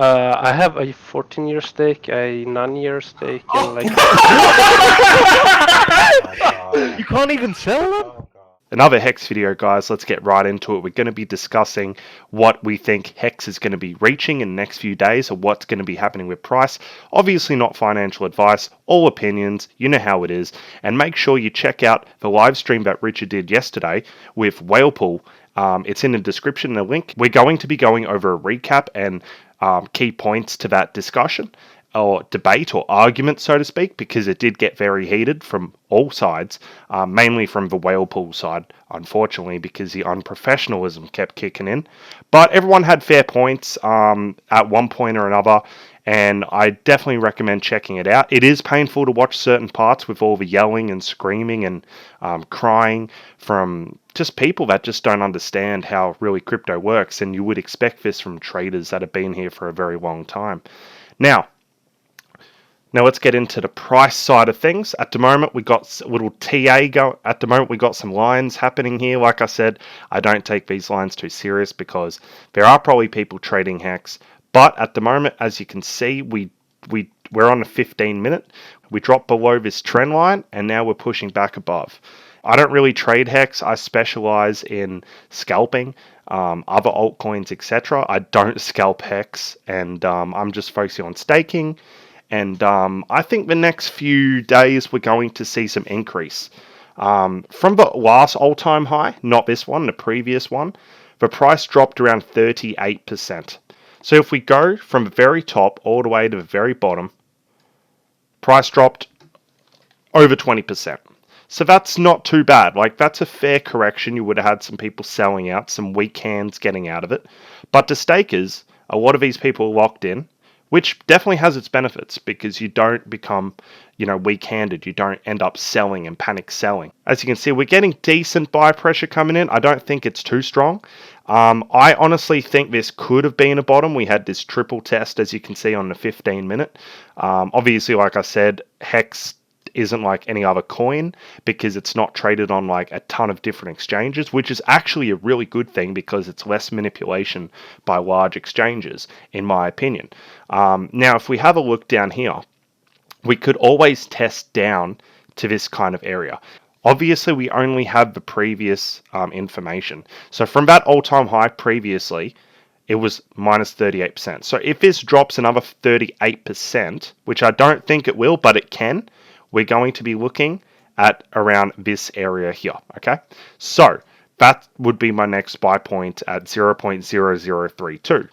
I have a 14-year stake, a 9-year stake, and like. You can't even sell them? Another Hex video, guys. Let's get right into it. We're going to be discussing what we think Hex is going to be reaching in the next few days, or what's going to be happening with price. Obviously not financial advice, all opinions, you know how it is. And make sure you check out the live stream that Richard did yesterday with Whalepool. It's in the description, the link. We're going to be going over a recap and key points to that discussion, or debate, or argument, so to speak, because it did get very heated from all sides, mainly from the whale pool side, unfortunately, because the unprofessionalism kept kicking in. But everyone had fair points at one point or another, and I definitely recommend checking it out. It is painful to watch certain parts with all the yelling and screaming and crying from just people that just don't understand how really crypto works, and you would expect this from traders that have been here for a very long time. Now let's get into the price side of things. At the moment, we got a little TA go. At the moment, we got some lines happening here. Like I said, I don't take these lines too serious because there are probably people trading Hex. But at the moment, as you can see, we're on a 15-minute. We dropped below this trend line, and now we're pushing back above. I don't really trade Hex. I specialize in scalping other altcoins, etc. I don't scalp Hex, and I'm just focusing on staking. And I think the next few days we're going to see some increase. From the last all-time high, not this one, the previous one, the price dropped around 38%. So if we go from the very top all the way to the very bottom, price dropped over 20%. So that's not too bad. Like, that's a fair correction. You would have had some people selling out, some weak hands getting out of it. But to stakers, a lot of these people are locked in, which definitely has its benefits because you don't become, weak-handed. You don't end up selling and panic selling. As you can see, we're getting decent buy pressure coming in. I don't think it's too strong. I honestly think this could have been a bottom. We had this triple test, as you can see, on the 15-minute. Obviously, like I said, Hex isn't like any other coin because it's not traded on like a ton of different exchanges, which is actually a really good thing because it's less manipulation by large exchanges, in my opinion. Now, if we have a look down here, we could always test down to this kind of area. Obviously, we only have the previous information. So from that all-time high previously, it was minus 38%. So if this drops another 38%, which I don't think it will, but it can, we're going to be looking at around this area here, okay? So that would be my next buy point at 0.0032.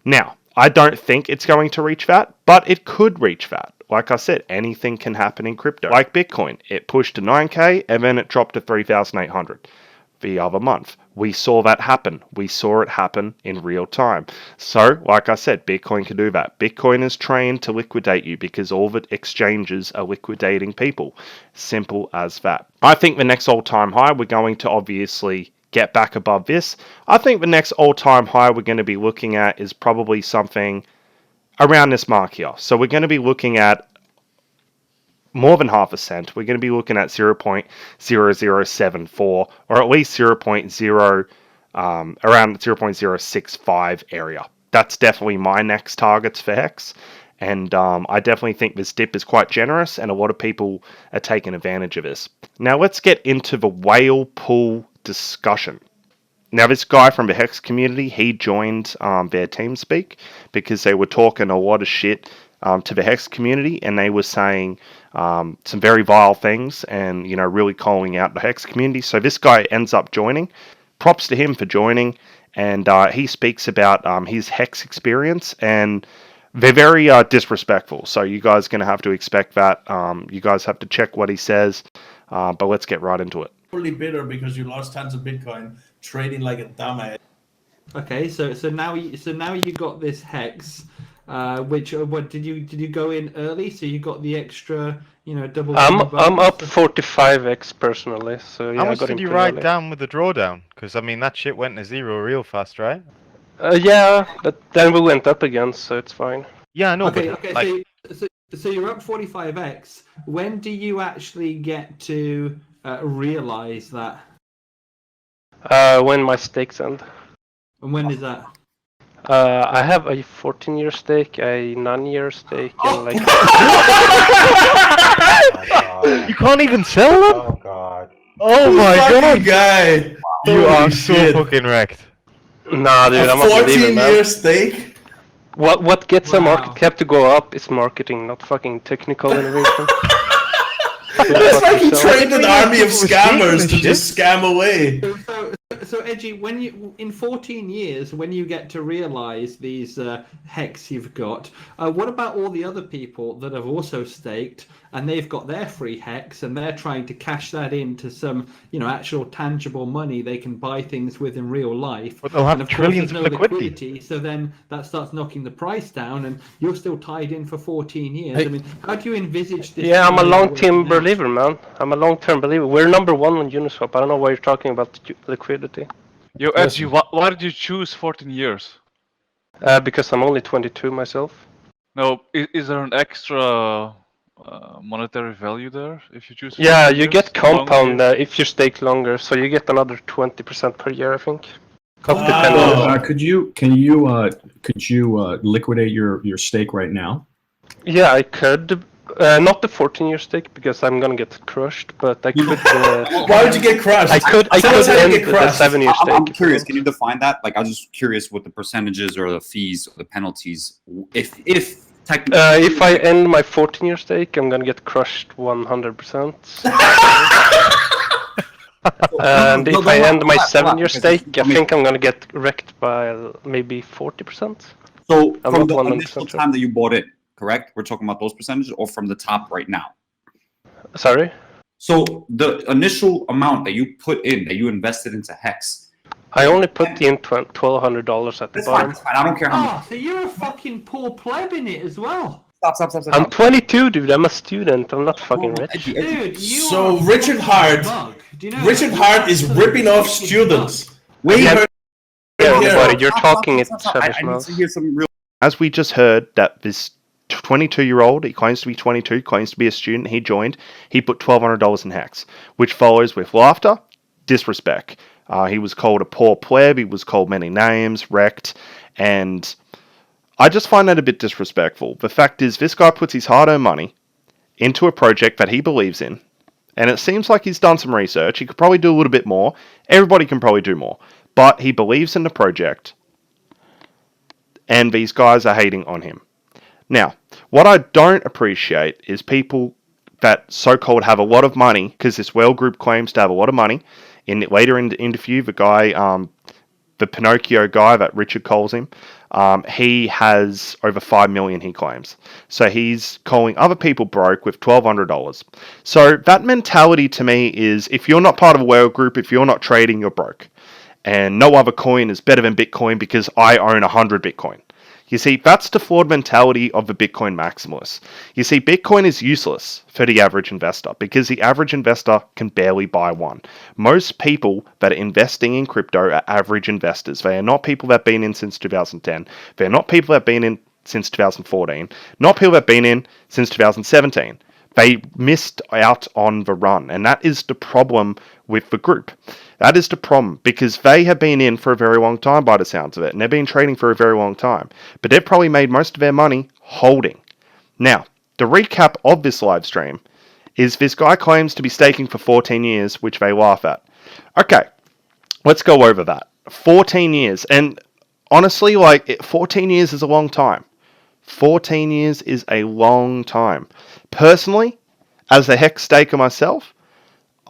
Now, I don't think it's going to reach that, but it could reach that. Like I said, anything can happen in crypto. Like Bitcoin, it pushed to 9K and then it dropped to 3,800 the other month. We saw that happen. We saw it happen in real time. So, like I said, Bitcoin can do that. Bitcoin is trained to liquidate you because all the exchanges are liquidating people. Simple as that. I think the next all-time high, we're going to obviously get back above this. I think the next all-time high we're going to be looking at is probably something around this mark here. So we're going to be looking at more than half a cent. We're going to be looking at 0.0074 or at least 0.0 around 0.065 area. That's definitely my next targets for Hex. And I definitely think this dip is quite generous and a lot of people are taking advantage of this. Now let's get into the whale pool discussion. Now this guy from the Hex community, he joined their TeamSpeak because they were talking a lot of shit to the Hex community, and they were saying some very vile things and, really calling out the Hex community. So this guy ends up joining. Props to him for joining, and he speaks about his Hex experience, and they're very disrespectful. So you guys are going to have to expect that. You guys have to check what he says, but let's get right into it. Totally bitter because you lost tons of Bitcoin trading like a dumbass. Okay, so now you got this Hex. What did you go in early? So you got the extra, double. I'm up 45x personally. So yeah, How much I got did in you pretty write early. down with the drawdown? Because, I mean, that shit went to zero real fast, right? Yeah, but then we went up again, so it's fine. Yeah, I know, Okay, but okay. So you're up 45x. When do you actually get to realize that? When my stakes end. And when is that? I have a 14-year stake, a 9-year stake, and like. You can't even sell them? Oh god. Oh my Fucking god! guy. You Holy are so shit. fucking wrecked. Nah, dude, A I'm a believer, 14-year man. stake. What gets a market Wow. cap to go up is marketing, not fucking technical innovation. That's like he yourself. trained an army of People were speaking scammers this to shit. just scam away. So Edgy, when you in 14 years, when you get to realize these hex you've got, what about all the other people that have also staked and they've got their free hex and they're trying to cash that into some, actual tangible money they can buy things with in real life? But they'll have And of course, trillions there's no of liquidity. so then that starts knocking the price down, and you're still tied in for 14 years. Hey. I mean, how do you envisage this? Yeah, I'm a scenario long-term working out? believer, man. I'm a long-term believer. We're number one on Uniswap. I don't know why you're talking about liquidity. Yo, Edgy, why did you choose 14 years? Because I'm only 22 myself. No, is there an extra monetary value there if you choose 14 Yeah, you years? get The longer compound years? if you stake longer, so you get another 20% per year, I think. Up to 10 Wow. years. Could you liquidate your stake right now? Yeah, I could. Not the 14-year stake because I'm gonna get crushed, but I could. Why would you get crushed? I could Tell us how you end get the crushed. 7-year stake. I'm if you curious. want. Can you define that? Like, I was just curious what the percentages or the fees or the penalties. If technically, If I end my 14-year stake, I'm gonna get crushed 100%. And No, if I end my hold on, 7-year because stake, I I mean- think I'm gonna get wrecked by maybe 40%. so I'm from not the 100% initial sure. time that you bought it, correct? We're talking about those percentages, or from the top right now. Sorry? So the initial amount that you put in, that you invested into Hex, I only put in $1,200 at the that's fine. bottom. That's fine. I don't care how much. Oh, so you're a fucking poor pleb in it as well. Stop. I'm 22, dude. I'm a student. I'm not fucking No, rich. Edgy. Dude, you So are a Richard fucking Hart- bug. Do you know Richard that? Hart is Absolute ripping off fucking students. Wait, Yeah, heard- Yeah, Yeah. buddy, you're Stop, talking stop, it stop. I savage need mouse. to hear some real. As we just heard, that this 22-year-old, he claims to be 22, claims to be a student, he joined, he put $1,200 in Hex, which follows with laughter, disrespect. He was called a poor pleb, he was called many names, wrecked, and I just find that a bit disrespectful. The fact is, this guy puts his hard-earned money into a project that he believes in, and it seems like he's done some research. He could probably do a little bit more. Everybody can probably do more, but he believes in the project, and these guys are hating on him. Now, what I don't appreciate is people that so-called have a lot of money, because this Well Group claims to have a lot of money. Later in the interview, the guy, the Pinocchio guy that Richard calls him, he has over 5 million, he claims. So he's calling other people broke with $1,200. So that mentality to me is, if you're not part of a Well Group, if you're not trading, you're broke. And no other coin is better than Bitcoin because I own 100 Bitcoin. You see, that's the flawed mentality of the Bitcoin maximalists. You see, Bitcoin is useless for the average investor because the average investor can barely buy one. Most people that are investing in crypto are average investors. They are not people that have been in since 2010. They're not people that have been in since 2014. Not people that have been in since 2017. They missed out on the run, and that is the problem with the group. That is the problem, because they have been in for a very long time by the sounds of it, and they've been trading for a very long time. But they've probably made most of their money holding. Now, the recap of this live stream is this guy claims to be staking for 14 years, which they laugh at. Okay, let's go over that. 14 years, and honestly, 14 years is a long time. 14 years is a long time. Personally, as a Hex staker myself,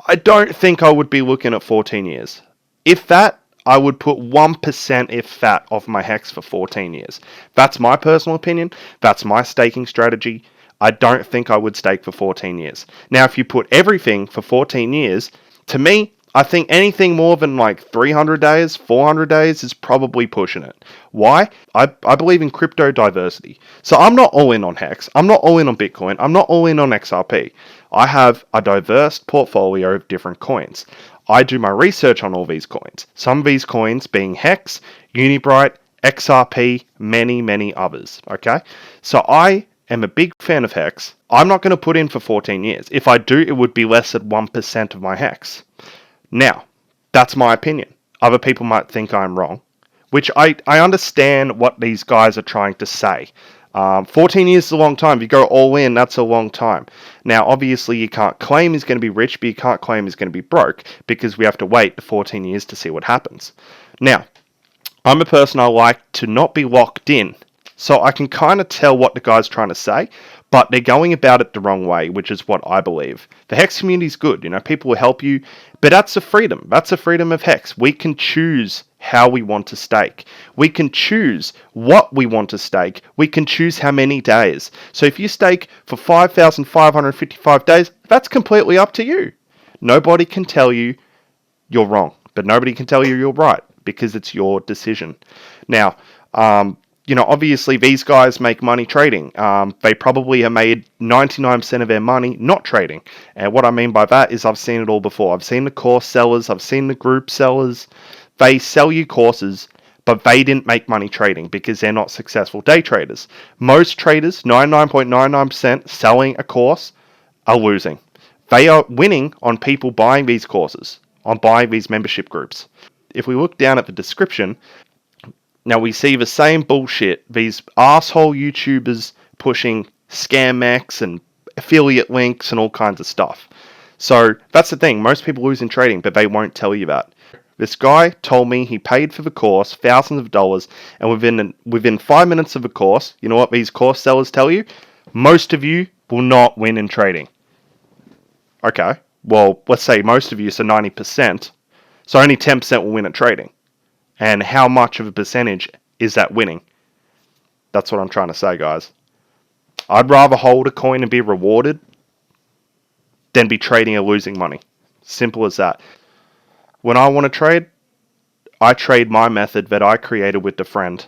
I don't think I would be looking at 14 years. If that, I would put 1% if that of my Hex for 14 years. That's my personal opinion. That's my staking strategy. I don't think I would stake for 14 years. Now, if you put everything for 14 years, to me, I think anything more than 300 days, 400 days is probably pushing it. Why? I believe in crypto diversity. So I'm not all in on Hex. I'm not all in on Bitcoin. I'm not all in on XRP. I have a diverse portfolio of different coins. I do my research on all these coins. Some of these coins being Hex, Unibright, XRP, many others. Okay? So I am a big fan of Hex. I'm not going to put in for 14 years. If I do, it would be less than 1% of my Hex. Now, that's my opinion. Other people might think I'm wrong. which I understand what these guys are trying to say. 14 years is a long time. If you go all in, that's a long time. Now, obviously, you can't claim he's going to be rich, but you can't claim he's going to be broke because we have to wait the 14 years to see what happens. Now, I'm a person I like to not be locked in. So I can kind of tell what the guy's trying to say, but they're going about it the wrong way, which is what I believe. The Hex community is good, people will help you, but that's a freedom. That's a freedom of Hex. We can choose how we want to stake. We can choose what we want to stake. We can choose how many days. So if you stake for 5,555 days, that's completely up to you. Nobody can tell you you're wrong, but nobody can tell you you're right because it's your decision. Now, obviously these guys make money trading. They probably have made 99% of their money not trading. And what I mean by that is I've seen it all before. I've seen the course sellers. I've seen the group sellers. They sell you courses, but they didn't make money trading because they're not successful day traders. Most traders, 99.99% selling a course, are losing. They are winning on people buying these courses, on buying these membership groups. If we look down at the description, now we see the same bullshit, these asshole YouTubers pushing ScamX and affiliate links and all kinds of stuff. So that's the thing, most people lose in trading, but they won't tell you that. This guy told me he paid for the course thousands of dollars, and within 5 minutes of the course, you know what these course sellers tell you? Most of you will not win in trading. Okay, well, let's say most of you, so 90%. So only 10% will win at trading. And how much of a percentage is that winning? That's what I'm trying to say, guys. I'd rather hold a coin and be rewarded than be trading and losing money. Simple as that. When I want to trade, I trade my method that I created with a friend,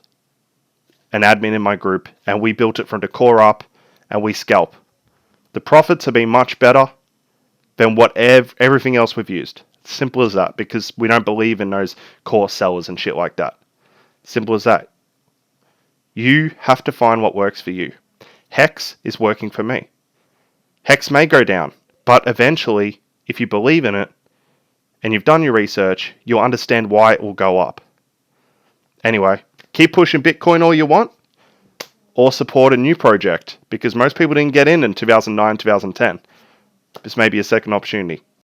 an admin in my group, and we built it from the core up, and we scalp. The profits have been much better than everything else we've used. Simple as that, because we don't believe in those core sellers and shit like that. Simple as that. You have to find what works for you. Hex is working for me. Hex may go down, but eventually, if you believe in it, and you've done your research, you'll understand why it will go up. Anyway, keep pushing Bitcoin all you want, or support a new project, because most people didn't get in 2009, 2010. This may be a second opportunity.